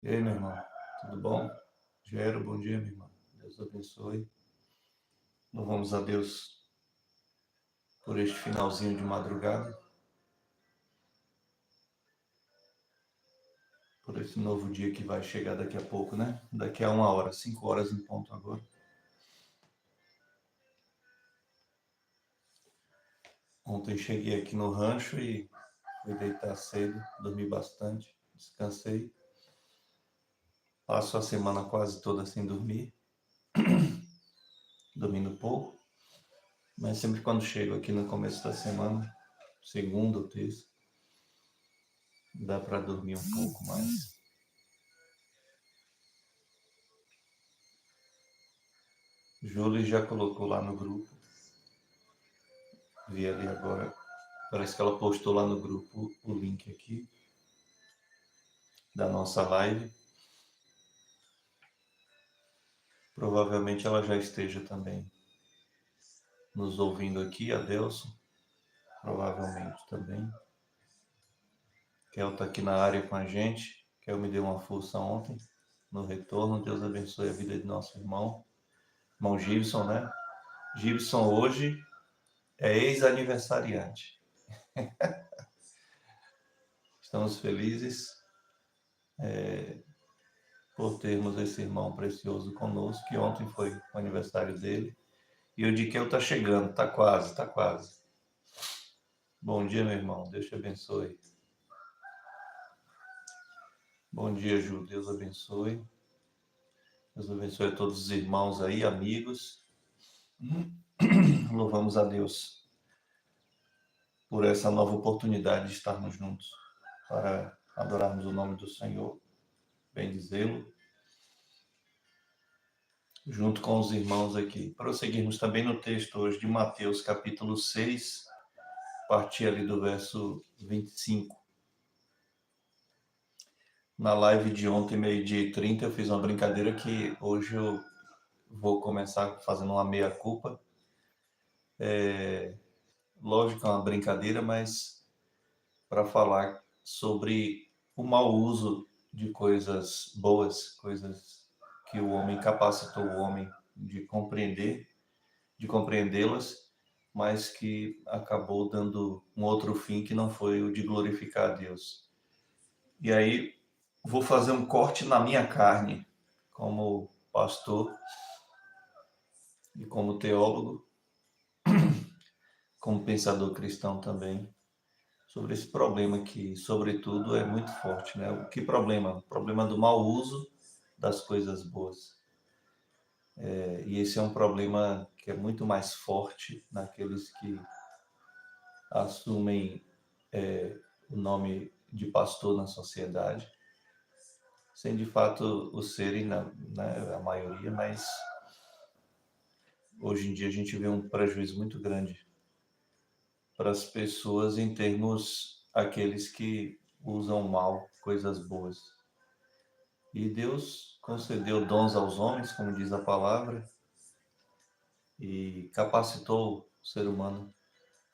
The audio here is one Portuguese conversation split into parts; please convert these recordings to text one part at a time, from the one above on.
E aí, meu irmão, tudo bom? Gero, bom dia, meu irmão. Deus abençoe. Louvamos a Deus por este finalzinho de madrugada, por esse novo dia que vai chegar daqui a pouco, né? Daqui a 1 hora, 5 horas em ponto agora. Ontem cheguei aqui no rancho e fui deitar cedo, dormi bastante, descansei. Passo a semana quase toda sem dormir, dormindo pouco, mas sempre quando chego aqui no começo da semana, segunda ou terça, dá para dormir um pouco mais. Júlia já colocou lá no grupo, vi ali agora, parece que ela postou lá no grupo o link aqui da nossa live. Provavelmente ela já esteja também nos ouvindo aqui, a Delson, provavelmente também. Kel está aqui na área com a gente. Kel me deu uma força ontem no retorno. Deus abençoe a vida de nosso irmão Gibson, né? Gibson hoje é ex-aniversariante. Estamos felizes por termos esse irmão precioso conosco, que ontem foi o aniversário dele. E o de Kel está chegando, está quase, está quase. Bom dia, meu irmão. Deus te abençoe. Bom dia, Ju. Deus abençoe. Deus abençoe a todos os irmãos aí, amigos. Louvamos a Deus por essa nova oportunidade de estarmos juntos para adorarmos o nome do Senhor, bendizê-lo, junto com os irmãos aqui. Prosseguirmos também no texto hoje de Mateus, capítulo 6, a partir ali do verso 25. Na live de ontem, 12h30, eu fiz uma brincadeira que hoje eu vou começar fazendo uma meia-culpa. Lógico, é uma brincadeira, mas para falar sobre o mau uso de coisas boas, coisas que o homem capacitou o homem de compreender, de compreendê-las, mas que acabou dando um outro fim que não foi o de glorificar a Deus. E aí vou fazer um corte na minha carne, como pastor e como teólogo, como pensador cristão também, sobre esse problema que, sobretudo, é muito forte, né? O que problema? O problema do mau uso das coisas boas. E esse é um problema que é muito mais forte naqueles que assumem o nome de pastor na sociedade, sem de fato o serem, né, a maioria, mas hoje em dia a gente vê um prejuízo muito grande para as pessoas em termos aqueles que usam mal coisas boas. E Deus concedeu dons aos homens, como diz a palavra, e capacitou o ser humano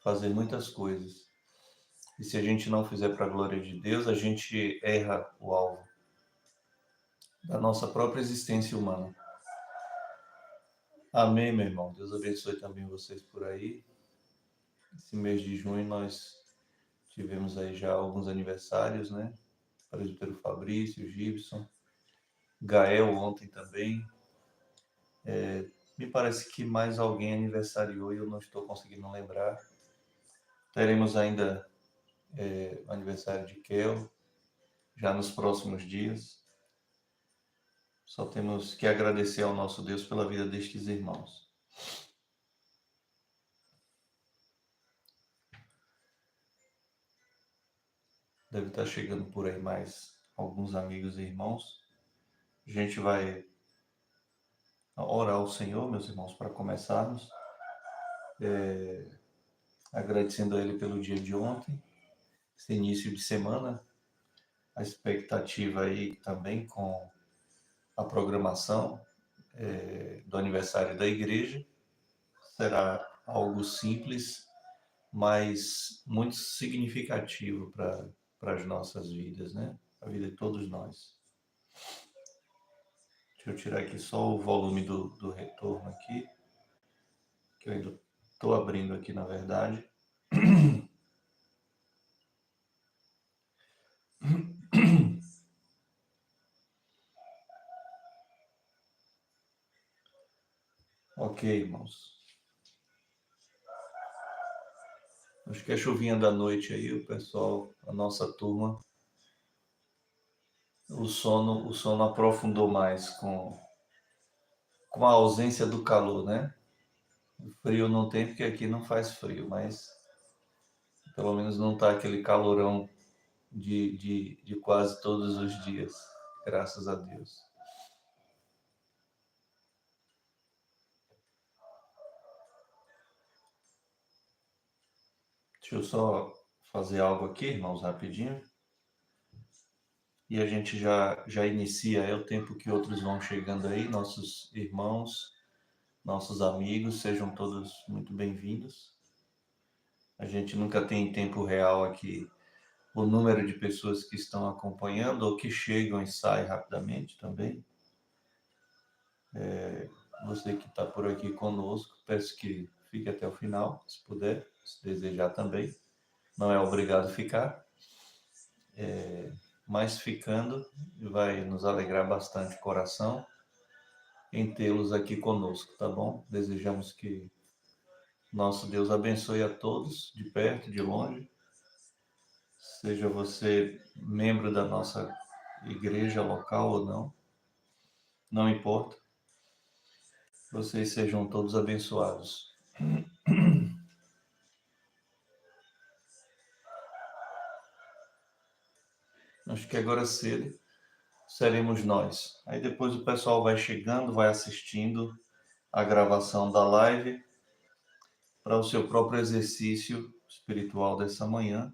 a fazer muitas coisas. E se a gente não fizer para a glória de Deus, a gente erra o alvo da nossa própria existência humana. Amém, meu irmão. Deus abençoe também vocês por aí. Esse mês de junho nós tivemos aí já alguns aniversários, né? Presbítero Fabrício, Gibson, Gael ontem também. Me parece que mais alguém aniversariou e eu não estou conseguindo lembrar. Teremos ainda o aniversário de Kel, já nos próximos dias. Só temos que agradecer ao nosso Deus pela vida destes irmãos. Deve estar chegando por aí mais alguns amigos e irmãos. A gente vai orar ao Senhor, meus irmãos, para começarmos. Agradecendo a Ele pelo dia de ontem, esse início de semana, a expectativa aí também com a programação do aniversário da igreja. Será algo simples, mas muito significativo para as nossas vidas, né? A vida de todos nós. Deixa eu tirar aqui só o volume do retorno aqui, que eu ainda estou abrindo aqui, na verdade. Ok, irmãos. Acho que a chuvinha da noite aí, o pessoal, a nossa turma, o sono aprofundou mais com a ausência do calor, né? O frio não tem, porque aqui não faz frio, mas pelo menos não tá aquele calorão de quase todos os dias, graças a Deus. Deixa eu só fazer algo aqui, irmãos, rapidinho. E a gente já inicia, é o tempo que outros vão chegando aí, nossos irmãos, nossos amigos, sejam todos muito bem-vindos. A gente nunca tem em tempo real aqui o número de pessoas que estão acompanhando ou que chegam e saem rapidamente também. Você que está por aqui conosco, peço que fique até o final, se puder, se desejar também. Não é obrigado a ficar, mas ficando vai nos alegrar bastante o coração em tê-los aqui conosco, tá bom? Desejamos que nosso Deus abençoe a todos, de perto, de longe. Seja você membro da nossa igreja local ou não, não importa. Vocês sejam todos abençoados. Acho que agora cedo seremos nós. Aí depois o pessoal vai chegando, vai assistindo a gravação da live para o seu próprio exercício espiritual dessa manhã.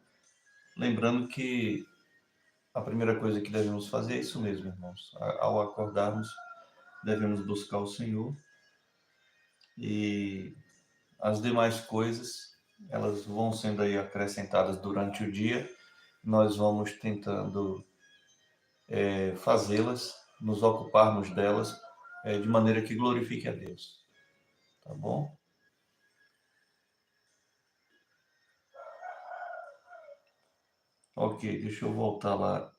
Lembrando que a primeira coisa que devemos fazer é isso mesmo, irmãos. Ao acordarmos, devemos buscar o Senhor e as demais coisas, elas vão sendo aí acrescentadas durante o dia. Nós vamos tentando fazê-las, nos ocuparmos delas de maneira que glorifique a Deus. Tá bom? Ok, deixa eu voltar lá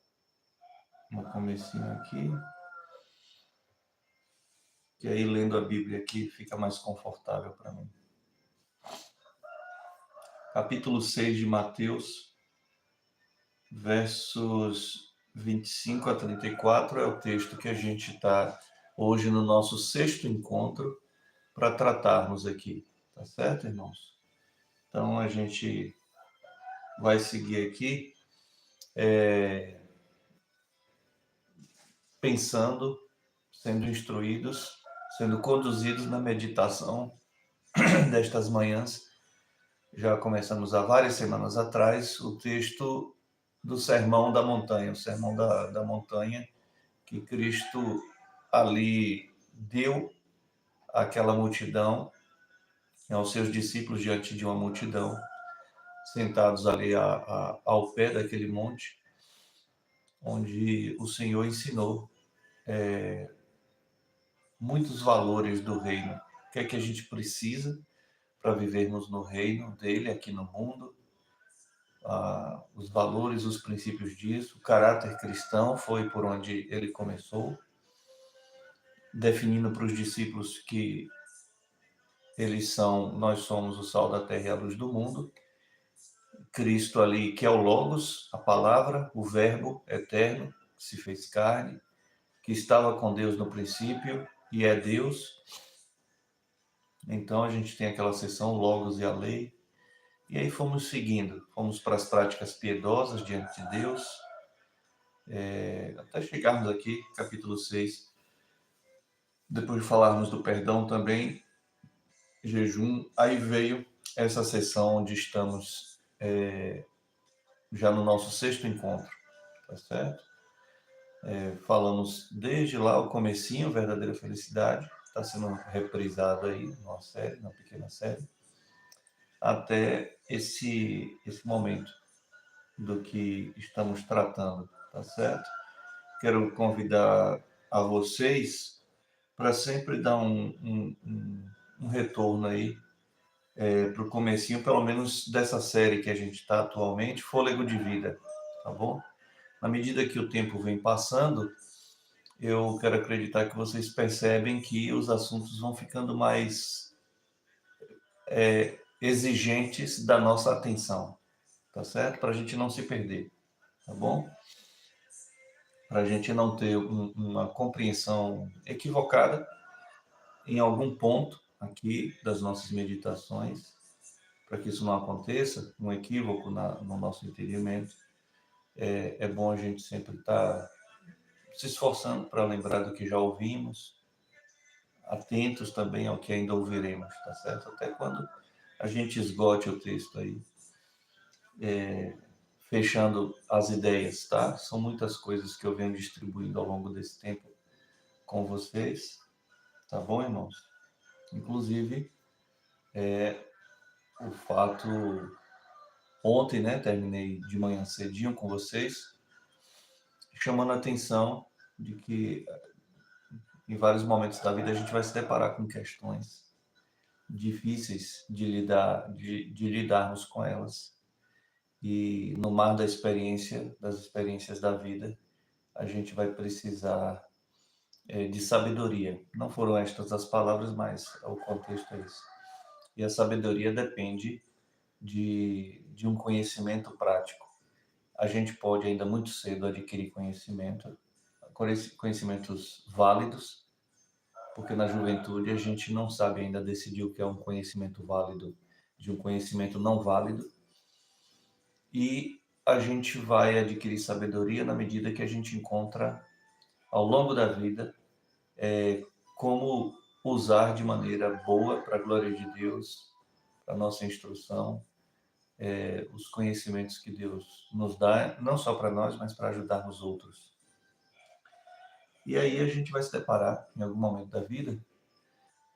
no comecinho aqui. Que aí lendo a Bíblia aqui fica mais confortável para mim. Capítulo 6 de Mateus, versos 25 a 34 é o texto que a gente está hoje no nosso sexto encontro para tratarmos aqui. Tá certo, irmãos? Então a gente vai seguir aqui pensando, sendo instruídos, sendo conduzidos na meditação destas manhãs. Já começamos há várias semanas atrás o texto do Sermão da Montanha, o Sermão da Montanha, que Cristo ali deu àquela multidão, aos seus discípulos diante de uma multidão, sentados ali ao pé daquele monte, onde o Senhor ensinou muitos valores do reino. O que é que a gente precisa para vivermos no reino dele aqui no mundo? Os valores, os princípios disso, o caráter cristão foi por onde ele começou, definindo para os discípulos que nós somos o sal da terra e a luz do mundo. Cristo ali, que é o Logos, a palavra, o verbo eterno, que se fez carne, que estava com Deus no princípio e é Deus. Então a gente tem aquela seção Logos e a lei. E aí fomos seguindo, fomos para as práticas piedosas diante de Deus, até chegarmos aqui, capítulo 6. Depois de falarmos do perdão também, jejum, aí veio essa sessão onde estamos já no nosso sexto encontro, tá certo? Falamos desde lá o comecinho, Verdadeira Felicidade, está sendo reprisado aí numa série, numa pequena série, até esse momento do que estamos tratando, tá certo? Quero convidar a vocês para sempre dar um retorno aí para o comecinho, pelo menos dessa série que a gente está atualmente, Fôlego de Vida, tá bom? Na medida que o tempo vem passando, eu quero acreditar que vocês percebem que os assuntos vão ficando mais exigentes da nossa atenção, tá certo? Para a gente não se perder, tá bom? Para a gente não ter uma compreensão equivocada em algum ponto aqui das nossas meditações, para que isso não aconteça, um equívoco no nosso entendimento, é bom a gente sempre estar se esforçando para lembrar do que já ouvimos, atentos também ao que ainda ouviremos, tá certo? Até quando a gente esgote o texto aí, fechando as ideias, tá? São muitas coisas que eu venho distribuindo ao longo desse tempo com vocês, tá bom, irmãos? Inclusive, o fato ontem, né, terminei de manhã cedinho com vocês, chamando a atenção de que em vários momentos da vida a gente vai se deparar com questões difíceis de lidarmos com elas. E no mar da experiência, das experiências da vida, a gente vai precisar de sabedoria. Não foram estas as palavras, mas o contexto é esse. E a sabedoria depende de um conhecimento prático. A gente pode ainda muito cedo adquirir conhecimentos válidos, porque na juventude a gente não sabe ainda decidir o que é um conhecimento válido de um conhecimento não válido, e a gente vai adquirir sabedoria na medida que a gente encontra ao longo da vida como usar de maneira boa para a glória de Deus, para a nossa instrução, os conhecimentos que Deus nos dá, não só para nós, mas para ajudar os outros. E aí a gente vai se deparar, em algum momento da vida,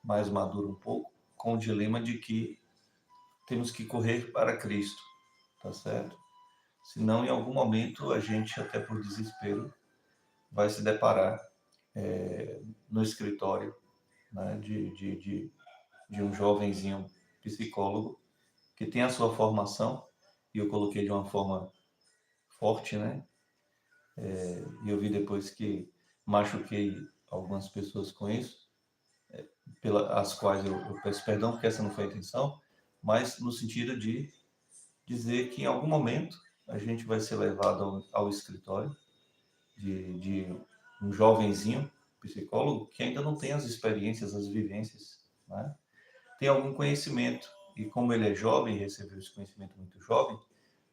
mais maduro um pouco, com o dilema de que temos que correr para Cristo, tá certo? Senão, em algum momento, a gente, até por desespero, vai se deparar no escritório, né, de um jovenzinho psicólogo que tem a sua formação, e eu coloquei de uma forma forte, né? E eu vi depois que machuquei algumas pessoas com isso, as quais eu peço perdão, porque essa não foi a intenção, mas no sentido de dizer que em algum momento a gente vai ser levado ao escritório de um jovenzinho psicólogo que ainda não tem as experiências, as vivências, né? Tem algum conhecimento, e como ele é jovem e recebeu esse conhecimento muito jovem,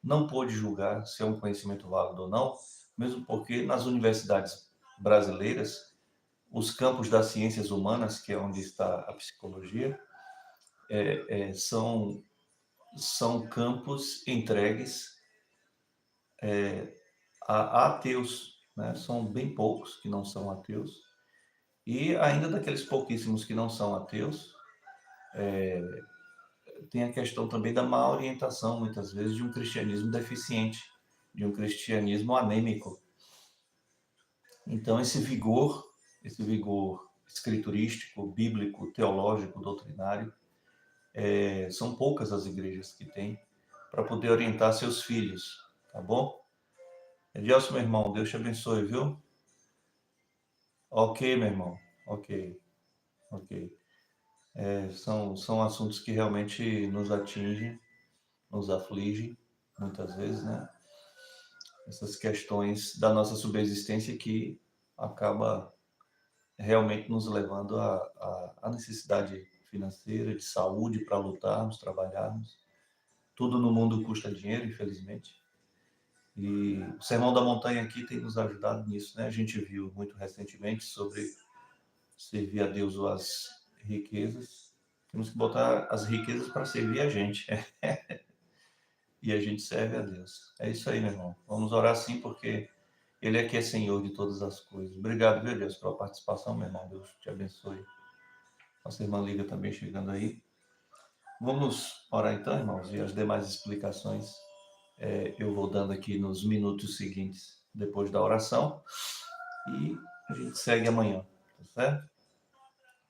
não pôde julgar se é um conhecimento válido ou não, mesmo porque nas universidades brasileiras, os campos das ciências humanas, que é onde está a psicologia, são campos entregues a ateus, né? São bem poucos que não são ateus, e ainda daqueles pouquíssimos que não são ateus, tem a questão também da má orientação, muitas vezes, de um cristianismo deficiente, de um cristianismo anêmico. Então, esse vigor escriturístico, bíblico, teológico, doutrinário, são poucas as igrejas que têm para poder orientar seus filhos, tá bom? Edilson, meu irmão, Deus te abençoe, viu? Ok, meu irmão, ok, ok. São assuntos que realmente nos atingem, nos afligem, muitas vezes, né? Essas questões da nossa subsistência que acaba realmente nos levando à necessidade financeira, de saúde para lutarmos, trabalharmos. Tudo no mundo custa dinheiro, infelizmente. E o Sermão da Montanha aqui tem nos ajudado nisso, né? A gente viu muito recentemente sobre servir a Deus ou as riquezas. Temos que botar as riquezas para servir a gente. E a gente serve a Deus. É isso aí, meu irmão. Vamos orar sim, porque Ele é que é Senhor de todas as coisas. Obrigado, meu Deus, pela participação, meu irmão. Deus te abençoe. Nossa irmã Liga também chegando aí. Vamos orar então, irmãos, e as demais explicações eu vou dando aqui nos minutos seguintes, depois da oração, e a gente segue amanhã, tá certo?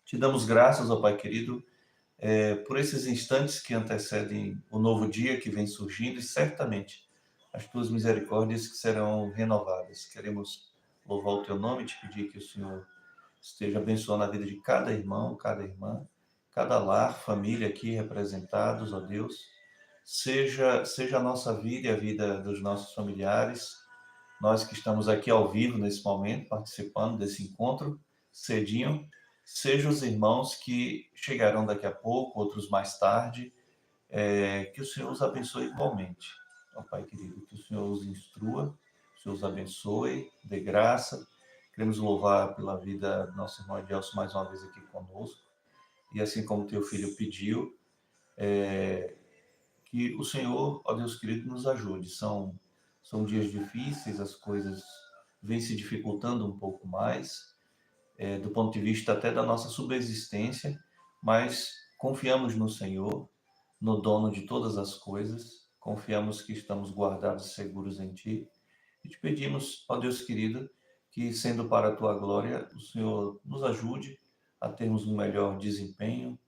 Te damos graças, ó Pai querido, por esses instantes que antecedem o novo dia que vem surgindo e certamente as tuas misericórdias que serão renovadas. Queremos louvar o teu nome e te pedir que o Senhor esteja abençoando a vida de cada irmão, cada irmã, cada lar, família aqui representados, ó Deus. Seja a nossa vida e a vida dos nossos familiares, nós que estamos aqui ao vivo nesse momento, participando desse encontro, cedinho, sejam os irmãos que chegarão daqui a pouco, outros mais tarde, que o Senhor os abençoe igualmente. Ó Pai querido, que o Senhor os instrua, que o Senhor os abençoe, dê graça. Queremos louvar pela vida do nosso irmão Edelson mais uma vez aqui conosco. E assim como teu filho pediu, que o Senhor, ó Deus querido, nos ajude. São dias difíceis, as coisas vêm se dificultando um pouco mais, do ponto de vista até da nossa subsistência, mas confiamos no Senhor, no dono de todas as coisas, confiamos que estamos guardados e seguros em Ti, e te pedimos, ó Deus querido, que sendo para a Tua glória, o Senhor nos ajude a termos um melhor desempenho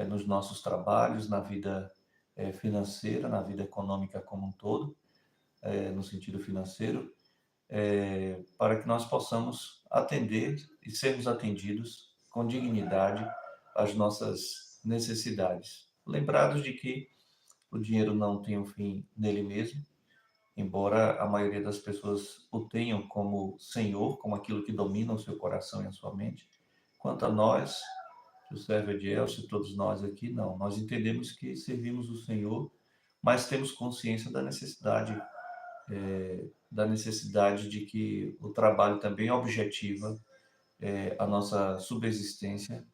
nos nossos trabalhos, na vida financeira, na vida econômica como um todo, no sentido financeiro, para que nós possamos atender e sermos atendidos com dignidade às nossas necessidades. Lembrados de que o dinheiro não tem um fim nele mesmo, embora a maioria das pessoas o tenham como Senhor, como aquilo que domina o seu coração e a sua mente. Quanto a nós, o servo Edielcio e todos nós aqui, não. Nós entendemos que servimos o Senhor, mas temos consciência da necessidade de que o trabalho também objetiva a nossa subsistência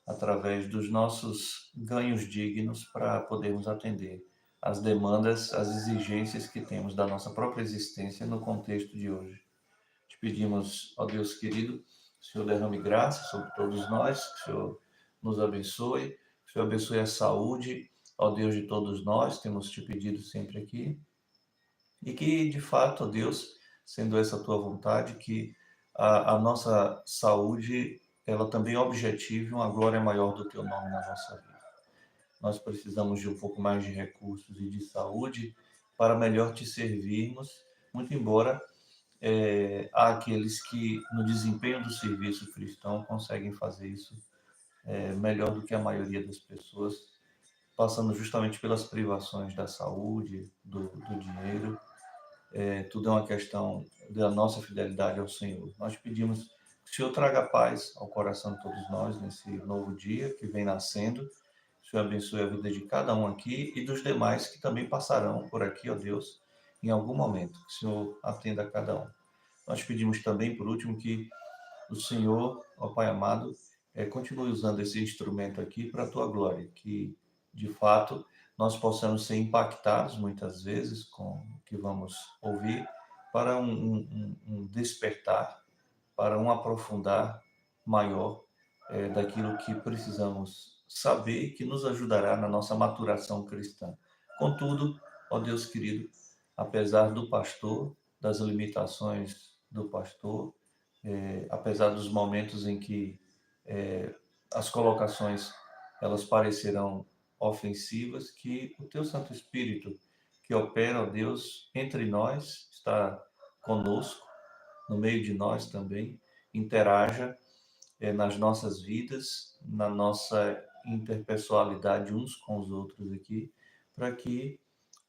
através dos nossos ganhos dignos para podermos atender às demandas, às exigências que temos da nossa própria existência no contexto de hoje. Te pedimos, ó Deus querido, que o Senhor derrame graça sobre todos nós, que o Senhor nos abençoe, que o Senhor abençoe a saúde, ó Deus de todos nós, temos te pedido sempre aqui, e que, de fato, ó Deus, sendo essa a tua vontade, que a nossa saúde, ela também objetive uma glória maior do teu nome na nossa vida. Nós precisamos de um pouco mais de recursos e de saúde para melhor te servirmos, muito embora há aqueles que, no desempenho do serviço cristão, conseguem fazer isso melhor do que a maioria das pessoas, passando justamente pelas privações da saúde, do dinheiro. Tudo é uma questão da nossa fidelidade ao Senhor. Nós pedimos que o Senhor traga paz ao coração de todos nós nesse novo dia que vem nascendo. Que o Senhor abençoe a vida de cada um aqui e dos demais que também passarão por aqui, ó Deus, em algum momento. Que o Senhor atenda a cada um. Nós pedimos também, por último, que o Senhor, ó Pai amado, continue usando esse instrumento aqui para a tua glória, que de fato nós possamos ser impactados muitas vezes com o que vamos ouvir para um despertar, para um aprofundar maior daquilo que precisamos saber, que nos ajudará na nossa maturação cristã. Contudo, ó Deus querido, apesar do pastor, das limitações do pastor, apesar dos momentos em que as colocações elas parecerão ofensivas, que o teu Santo Espírito, que opera, ó Deus, entre nós, está conosco, no meio de nós também, interaja nas nossas vidas, na nossa interpessoalidade uns com os outros aqui, para que,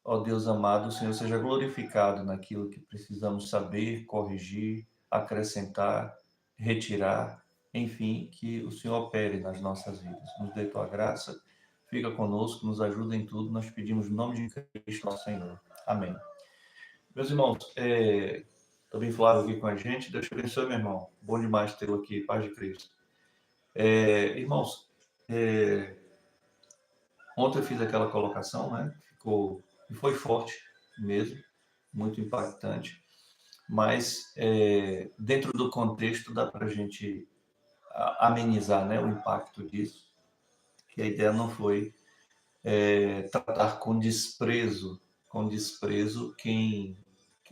ó Deus amado, o Senhor seja glorificado naquilo que precisamos saber, corrigir, acrescentar, retirar, enfim, que o Senhor opere nas nossas vidas. Nos dê tua graça, fica conosco, nos ajuda em tudo, nós pedimos no nome de Cristo, nosso Senhor. Amém. Meus irmãos, também Flávio aqui com a gente, Deus te abençoe, meu irmão. Bom demais tê-lo aqui, paz de Cristo. Irmãos, ontem eu fiz aquela colocação, né? E foi forte mesmo, muito impactante, mas dentro do contexto dá para a gente amenizar, né, o impacto disso, que a ideia não foi tratar com desprezo quem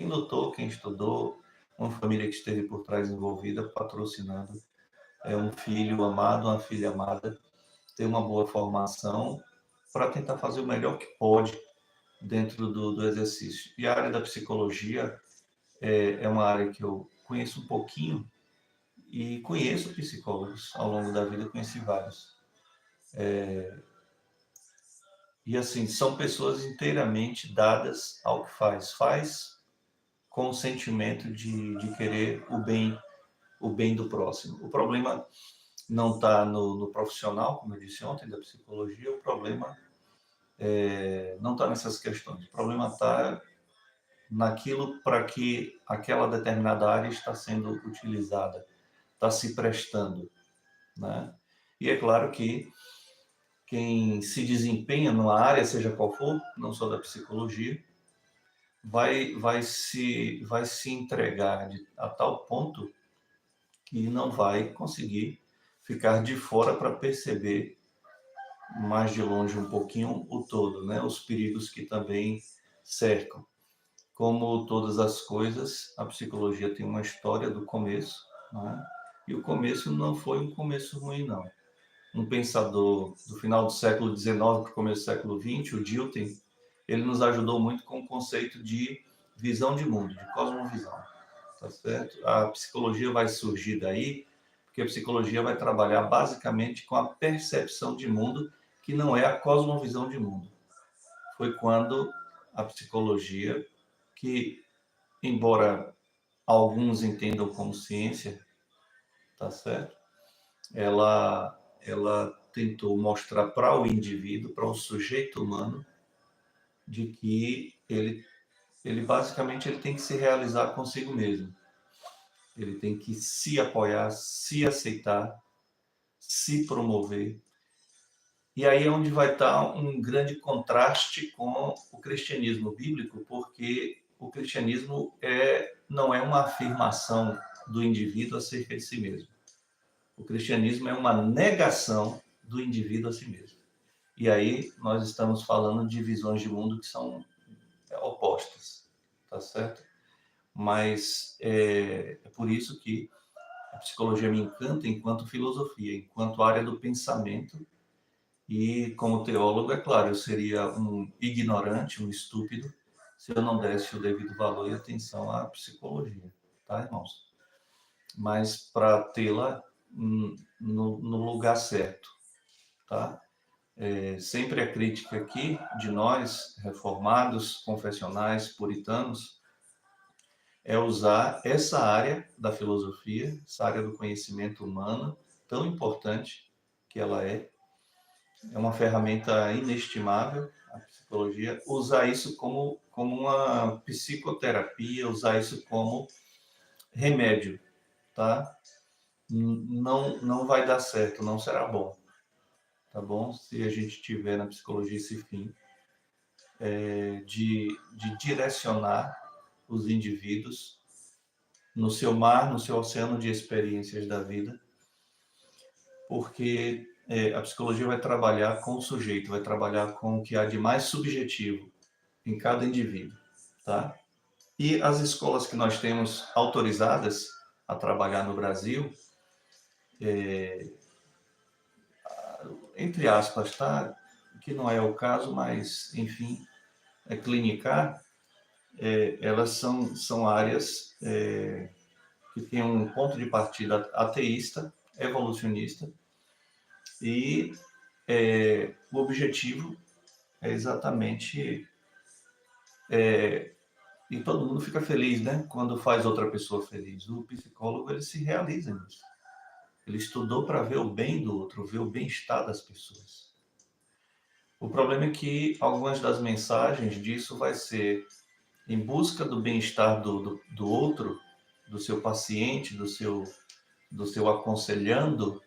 lutou, quem estudou, uma família que esteve por trás envolvida, patrocinando é um filho amado, uma filha amada, ter uma boa formação para tentar fazer o melhor que pode dentro do exercício. E a área da psicologia é uma área que eu conheço um pouquinho e conheço psicólogos ao longo da vida, conheci vários. E assim, são pessoas inteiramente dadas ao que faz com o sentimento de querer o bem do próximo. O problema não está no profissional, como eu disse ontem, da psicologia, o problema não está nessas questões. O problema está naquilo para que aquela determinada área está sendo utilizada, está se prestando, né? E é claro que quem se desempenha numa área, seja qual for, não só da psicologia, vai se entregar a tal ponto que não vai conseguir ficar de fora para perceber mais de longe um pouquinho o todo, né? Os perigos que também cercam. Como todas as coisas, a psicologia tem uma história do começo, né? E o começo não foi um começo ruim, não. Um pensador do final do século XIX para o começo do século XX, o Dilthey, ele nos ajudou muito com o conceito de visão de mundo, de cosmovisão, tá certo? A psicologia vai surgir daí, porque a psicologia vai trabalhar basicamente com a percepção de mundo, que não é a cosmovisão de mundo. Foi quando a psicologia, que embora alguns entendam como ciência, tá certo? Ela tentou mostrar para o indivíduo, para o sujeito humano, de que ele basicamente ele tem que se realizar consigo mesmo. Ele tem que se apoiar, se aceitar, se promover. E aí é onde vai estar um grande contraste com o cristianismo bíblico, porque o cristianismo não é uma afirmação do indivíduo acerca de si mesmo. O cristianismo é uma negação do indivíduo a si mesmo. E aí nós estamos falando de visões de mundo que são opostas, tá certo? Mas é por isso que a psicologia me encanta enquanto filosofia, enquanto área do pensamento. E como teólogo, é claro, eu seria um ignorante, um estúpido, se eu não desse o devido valor e atenção à psicologia, tá, irmãos? Mas para tê-la no lugar certo, tá? Sempre a crítica aqui de nós, reformados, confessionais, puritanos, é usar essa área da filosofia, essa área do conhecimento humano, tão importante que ela é uma ferramenta inestimável, a psicologia, usar isso como uma psicoterapia, usar isso como remédio, tá? Não vai dar certo, não será bom, tá bom? Se a gente tiver na psicologia esse fim de direcionar os indivíduos no seu mar, no seu oceano de experiências da vida, porque a psicologia vai trabalhar com o sujeito, vai trabalhar com o que há de mais subjetivo em cada indivíduo, tá? E as escolas que nós temos autorizadas a trabalhar no Brasil, entre aspas, tá? Que não é o caso, mas, enfim, clinicar, elas são áreas que têm um ponto de partida ateísta, evolucionista, e o objetivo é exatamente e todo mundo fica feliz, né? Quando faz outra pessoa feliz. O psicólogo, ele se realiza nisso. Ele estudou para ver o bem do outro, ver o bem-estar das pessoas. O problema é que algumas das mensagens disso vai ser em busca do bem-estar do outro, do seu paciente, do seu aconselhando,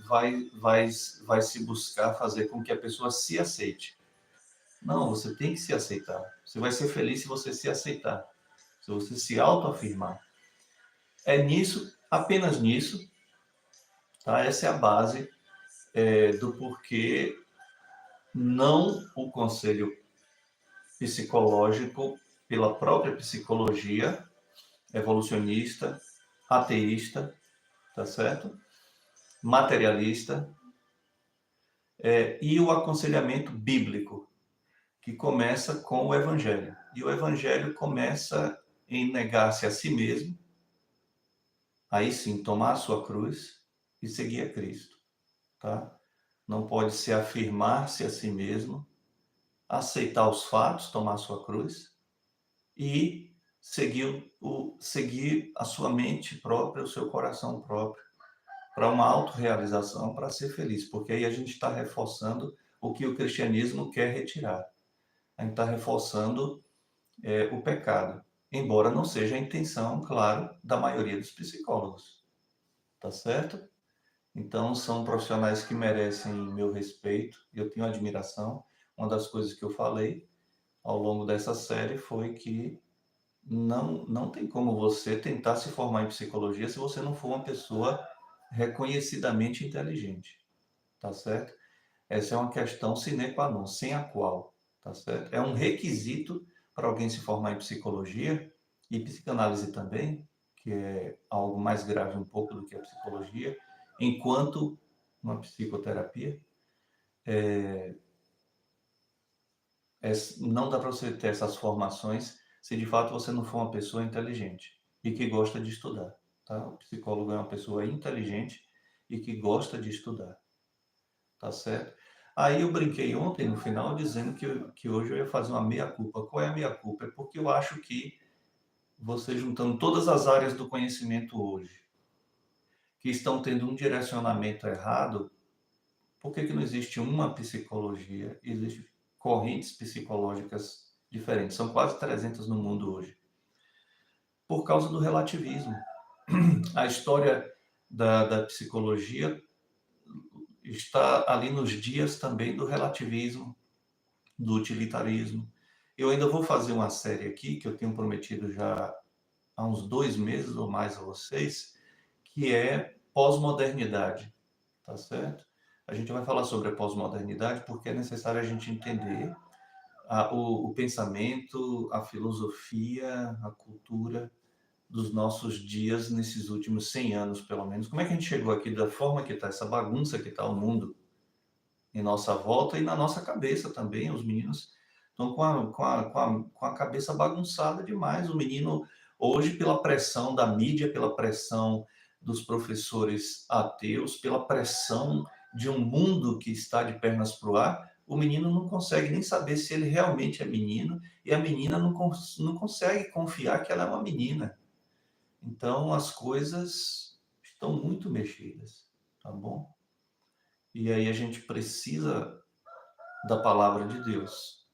vai se buscar fazer com que a pessoa se aceite. Não, você tem que se aceitar. Você vai ser feliz se você se aceitar, se você se autoafirmar. É nisso, apenas nisso, tá? Essa é a base do porquê não o conselho psicológico pela própria psicologia evolucionista, ateísta, tá certo? Materialista, e o aconselhamento bíblico, que começa com o Evangelho. E o Evangelho começa em negar-se a si mesmo, aí sim, tomar a sua cruz e seguir a Cristo, tá? Não pode se afirmar-se a si mesmo, aceitar os fatos, tomar a sua cruz e seguir a sua mente própria, o seu coração próprio, para uma autorrealização, para ser feliz, porque aí a gente está reforçando o que o cristianismo quer retirar. A gente está reforçando o pecado, embora não seja a intenção, claro, da maioria dos psicólogos, tá certo? Então, são profissionais que merecem meu respeito, eu tenho admiração. Uma das coisas que eu falei ao longo dessa série foi que não tem como você tentar se formar em psicologia se você não for uma pessoa reconhecidamente inteligente, tá certo? Essa é uma questão sine qua non, sem a qual, tá certo? É um requisito para alguém se formar em psicologia e psicanálise também, que é algo mais grave um pouco do que a psicologia, enquanto uma psicoterapia, não dá para você ter essas formações se de fato você não for uma pessoa inteligente e que gosta de estudar, tá? O psicólogo é uma pessoa inteligente e que gosta de estudar, tá certo? Aí eu brinquei ontem no final dizendo que hoje eu ia fazer uma meia-culpa. Qual é a meia-culpa? É porque eu acho que você juntando todas as áreas do conhecimento hoje, que estão tendo um direcionamento errado, por que não existe uma psicologia? Existem correntes psicológicas diferentes. São quase 300 no mundo hoje. Por causa do relativismo. A história da psicologia está ali nos dias também do relativismo, do utilitarismo. Eu ainda vou fazer uma série aqui, que eu tenho prometido já há uns 2 meses ou mais a vocês, que é pós-modernidade, tá certo? A gente vai falar sobre a pós-modernidade porque é necessário a gente entender o pensamento, a filosofia, a cultura dos nossos dias nesses últimos 100 anos, pelo menos. Como é que a gente chegou aqui da forma que está, essa bagunça que está o mundo em nossa volta e na nossa cabeça também. Os meninos estão com a cabeça bagunçada demais. O menino, hoje, pela pressão da mídia, pela pressão dos professores ateus, pela pressão de um mundo que está de pernas para o ar, o menino não consegue nem saber se ele realmente é menino e a menina não consegue confiar que ela é uma menina. Então, as coisas estão muito mexidas, tá bom? E aí a gente precisa da palavra de Deus,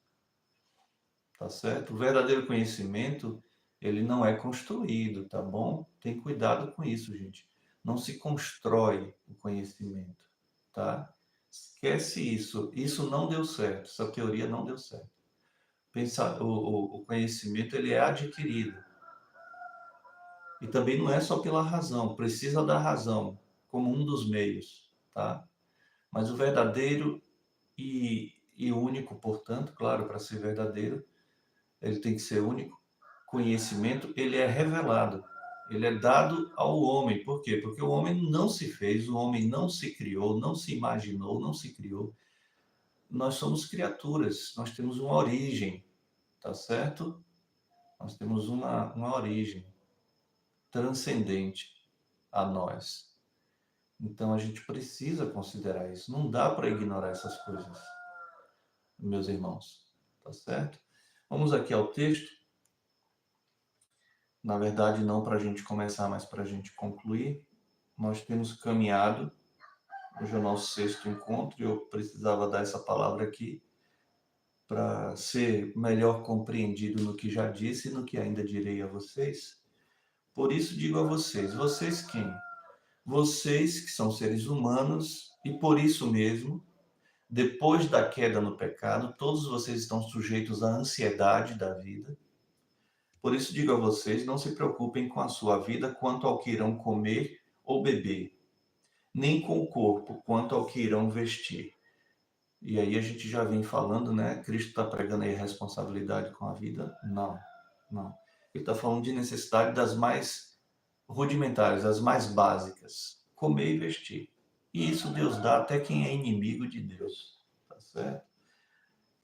tá certo? O verdadeiro conhecimento, ele não é construído, tá bom? Tem cuidado com isso, gente. Não se constrói o conhecimento, tá? Esquece isso. Isso não deu certo. Essa teoria não deu certo. O conhecimento, ele é adquirido. E também não é só pela razão. Precisa da razão como um dos meios, tá? Mas o verdadeiro e único, portanto, claro, para ser verdadeiro, ele tem que ser único. Conhecimento, ele é revelado, ele é dado ao homem. Por quê? Porque o homem não se fez, o homem não se criou, não se imaginou, não se criou. Nós somos criaturas, nós temos uma origem, tá certo? Nós temos uma origem transcendente a nós. Então a gente precisa considerar isso. Não dá para ignorar essas coisas, meus irmãos, tá certo? Vamos aqui ao texto. Na verdade, não para a gente começar, mas para a gente concluir. Nós temos caminhado, hoje é o nosso sexto encontro, e eu precisava dar essa palavra aqui para ser melhor compreendido no que já disse e no que ainda direi a vocês. Por isso digo a vocês, vocês quem? Vocês que são seres humanos e por isso mesmo, depois da queda no pecado, todos vocês estão sujeitos à ansiedade da vida. Por isso digo a vocês, não se preocupem com a sua vida quanto ao que irão comer ou beber, nem com o corpo quanto ao que irão vestir. E aí a gente já vem falando, né? Cristo está pregando aí responsabilidade com a vida? Não, não. Ele está falando de necessidade das mais rudimentares, as mais básicas: comer e vestir. E isso Deus dá até quem é inimigo de Deus, tá certo?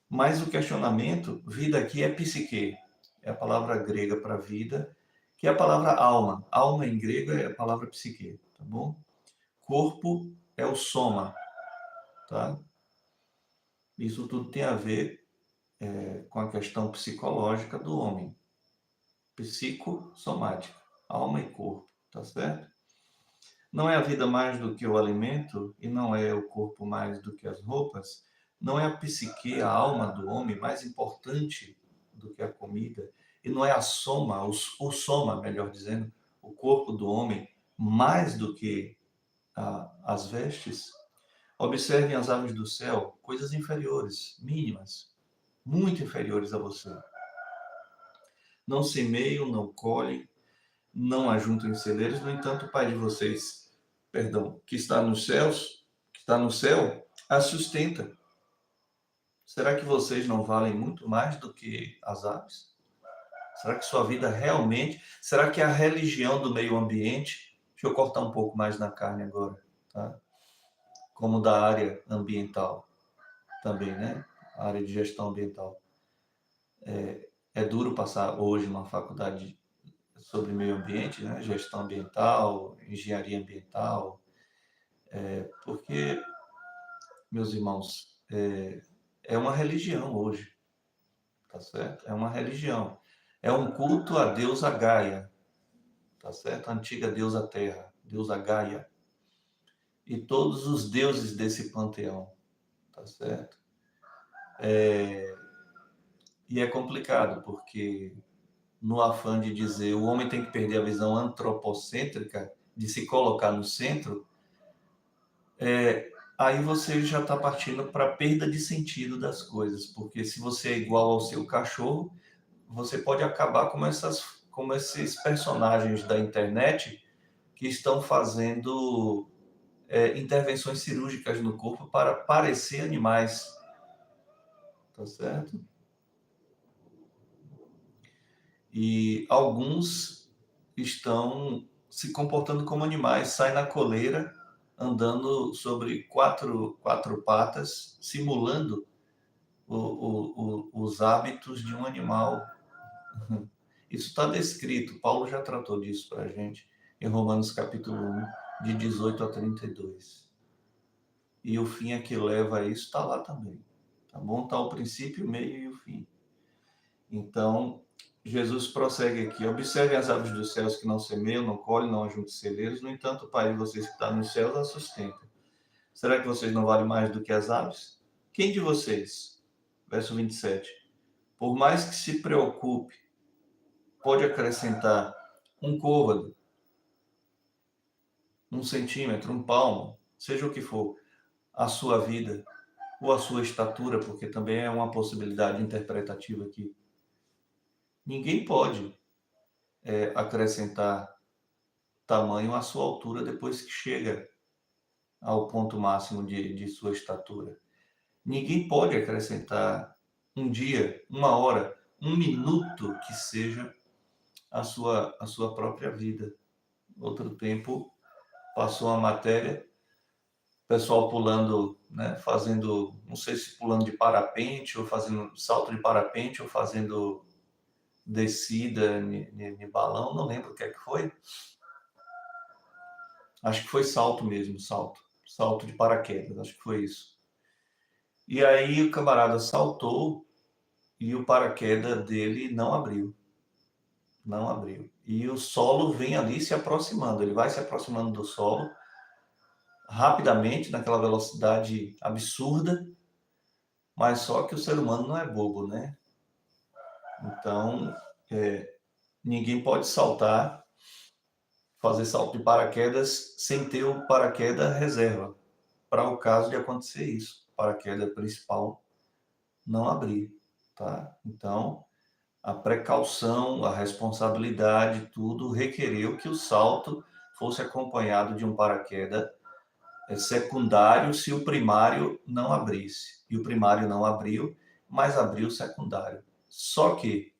Mas o questionamento, vida aqui é psique, é a palavra grega para vida, que é a palavra alma. Alma em grego é a palavra psique, tá bom? Corpo é o soma, tá? Isso tudo tem a ver com a questão psicológica do homem. Psicossomática, alma e corpo, tá certo? Não é a vida mais do que o alimento e não é o corpo mais do que as roupas? Não é a psique, a alma do homem mais importante do que a comida? E não é a soma, o soma, melhor dizendo, o corpo do homem mais do que as vestes? Observem as aves do céu, coisas inferiores, mínimas, muito inferiores a você. Não semeiam, não colhem, não ajuntam em celeiros, no entanto, o Pai de vocês, perdão, que está nos céus, que está no céu, a sustenta. Será que vocês não valem muito mais do que as aves? Será que sua vida realmente, será que a religião do meio ambiente, deixa eu cortar um pouco mais na carne agora, tá? Como da área ambiental também, né? A área de gestão ambiental. É duro passar hoje numa faculdade sobre meio ambiente, né? Gestão ambiental, engenharia ambiental, porque, meus irmãos, é uma religião hoje, tá certo? É uma religião. É um culto a deusa Gaia, tá certo? A antiga deusa Terra, deusa Gaia. E todos os deuses desse panteão, tá certo? E é complicado, porque no afã de dizer o homem tem que perder a visão antropocêntrica, de se colocar no centro, aí você já está partindo para a perda de sentido das coisas, porque se você é igual ao seu cachorro, você pode acabar como esses personagens da internet que estão fazendo intervenções cirúrgicas no corpo para parecer animais, tá certo? E alguns estão se comportando como animais, saem na coleira, andando sobre quatro patas, simulando os hábitos de um animal. Isso está descrito, Paulo já tratou disso para a gente em Romanos capítulo 1, de 18 a 32. E o fim a que leva a isso está lá também. Tá bom? Está o princípio, o meio e o fim. Então, Jesus prossegue aqui. Observem as aves dos céus que não semeiam, não colhem, não ajuntam celeiros. No entanto, o Pai de vocês que está nos céus as sustenta. Será que vocês não valem mais do que as aves? Quem de vocês, verso 27, por mais que se preocupe, pode acrescentar um côvado, um centímetro, um palmo, seja o que for, a sua vida ou a sua estatura, porque também é uma possibilidade interpretativa aqui. Ninguém pode acrescentar tamanho à sua altura depois que chega ao ponto máximo de sua estatura. Ninguém pode acrescentar um dia, uma hora, um minuto que seja a sua própria vida. Outro tempo passou uma matéria, pessoal pulando, né, fazendo, não sei se pulando de parapente, ou fazendo salto de parapente, ou fazendo descida de balão, não lembro o que é que foi. Acho que foi salto mesmo, salto de paraquedas, acho que foi isso. E aí o camarada saltou e o paraquedas dele não abriu. Não abriu. E o solo vem ali se aproximando, ele vai se aproximando do solo rapidamente, naquela velocidade absurda, mas só que o ser humano não é bobo, né? Então, ninguém pode saltar, fazer salto de paraquedas sem ter o paraquedas reserva, para o caso de acontecer isso, o paraquedas principal não abrir, tá? Então, a precaução, a responsabilidade, tudo requereu que o salto fosse acompanhado de um paraquedas secundário se o primário não abrisse. E o primário não abriu, mas abriu o secundário. Só que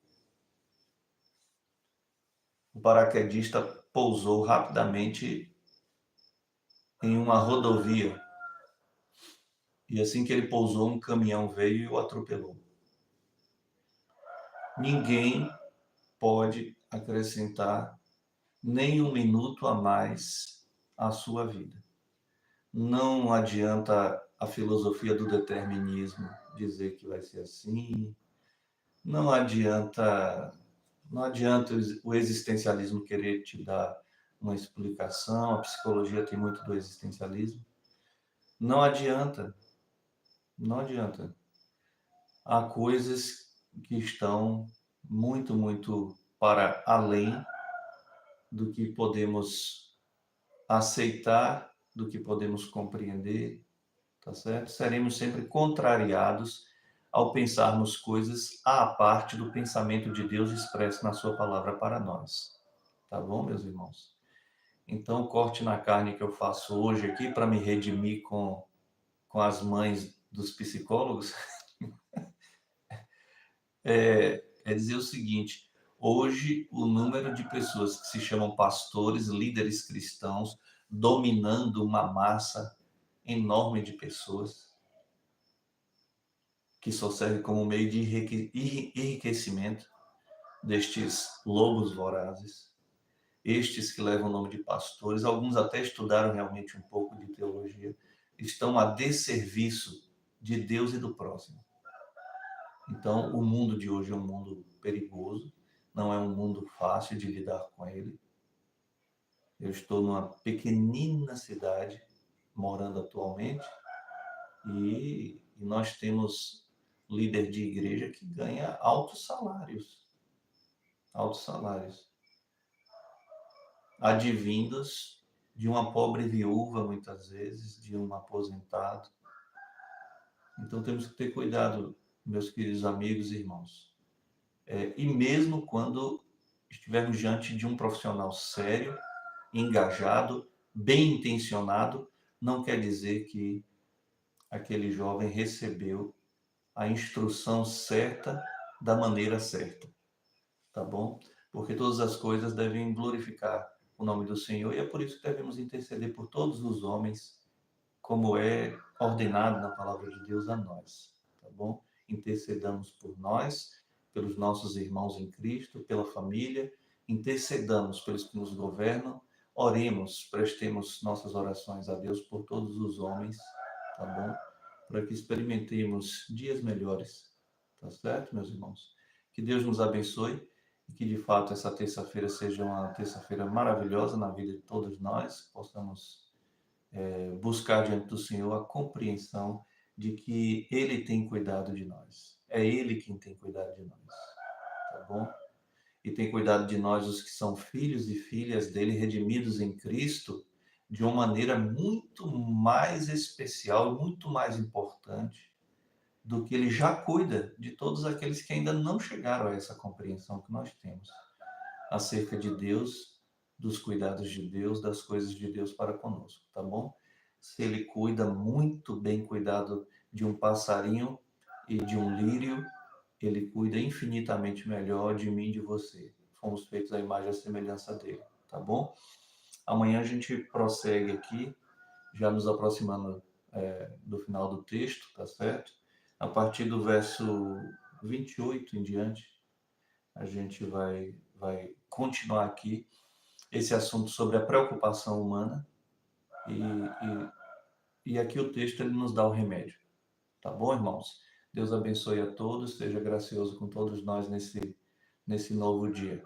o paraquedista pousou rapidamente em uma rodovia. E assim que ele pousou, um caminhão veio e o atropelou. Ninguém pode acrescentar nem um minuto a mais à sua vida. Não adianta a filosofia do determinismo dizer que vai ser assim. Não adianta, não adianta o existencialismo querer te dar uma explicação. A psicologia tem muito do existencialismo. Não adianta, não adianta. Há coisas que estão muito, muito para além do que podemos aceitar, do que podemos compreender, tá certo? Seremos sempre contrariados ao pensarmos coisas à parte do pensamento de Deus expresso na sua palavra para nós. Tá bom, meus irmãos? Então, o corte na carne que eu faço hoje aqui para me redimir com as mães dos psicólogos é dizer o seguinte: hoje o número de pessoas que se chamam pastores, líderes cristãos, dominando uma massa enorme de pessoas, que só serve como meio de enriquecimento destes lobos vorazes, estes que levam o nome de pastores, alguns até estudaram realmente um pouco de teologia, estão a desserviço de Deus e do próximo. Então, o mundo de hoje é um mundo perigoso, não é um mundo fácil de lidar com ele. Eu estou numa pequenina cidade, morando atualmente, e nós temos líder de igreja que ganha altos salários, advindos de uma pobre viúva, muitas vezes, de um aposentado. Então temos que ter cuidado, meus queridos amigos e irmãos. E mesmo quando estivermos diante de um profissional sério, engajado, bem intencionado, não quer dizer que aquele jovem recebeu a instrução certa da maneira certa, tá bom? Porque todas as coisas devem glorificar o nome do Senhor e é por isso que devemos interceder por todos os homens, como é ordenado na palavra de Deus a nós, tá bom? Intercedamos por nós, pelos nossos irmãos em Cristo, pela família, intercedamos pelos que nos governam, oremos, prestemos nossas orações a Deus por todos os homens, tá bom? Para que experimentemos dias melhores, tá certo, meus irmãos? Que Deus nos abençoe e que de fato essa terça-feira seja uma terça-feira maravilhosa na vida de todos nós, possamos buscar diante do Senhor a compreensão de que Ele tem cuidado de nós. É Ele quem tem cuidado de nós, tá bom? E tem cuidado de nós, os que são filhos e filhas dele, redimidos em Cristo, de uma maneira muito mais especial e muito mais importante do que ele já cuida de todos aqueles que ainda não chegaram a essa compreensão que nós temos acerca de Deus, dos cuidados de Deus, das coisas de Deus para conosco, tá bom? Se ele cuida muito bem cuidado de um passarinho e de um lírio, ele cuida infinitamente melhor de mim e de você. Fomos feitos à imagem e à semelhança dele, tá bom? Amanhã a gente prossegue aqui, já nos aproximando do final do texto, tá certo? A partir do verso 28 em diante, a gente vai continuar aqui esse assunto sobre a preocupação humana e aqui o texto ele nos dá o remédio. Tá bom, irmãos? Deus abençoe a todos, seja gracioso com todos nós nesse novo dia.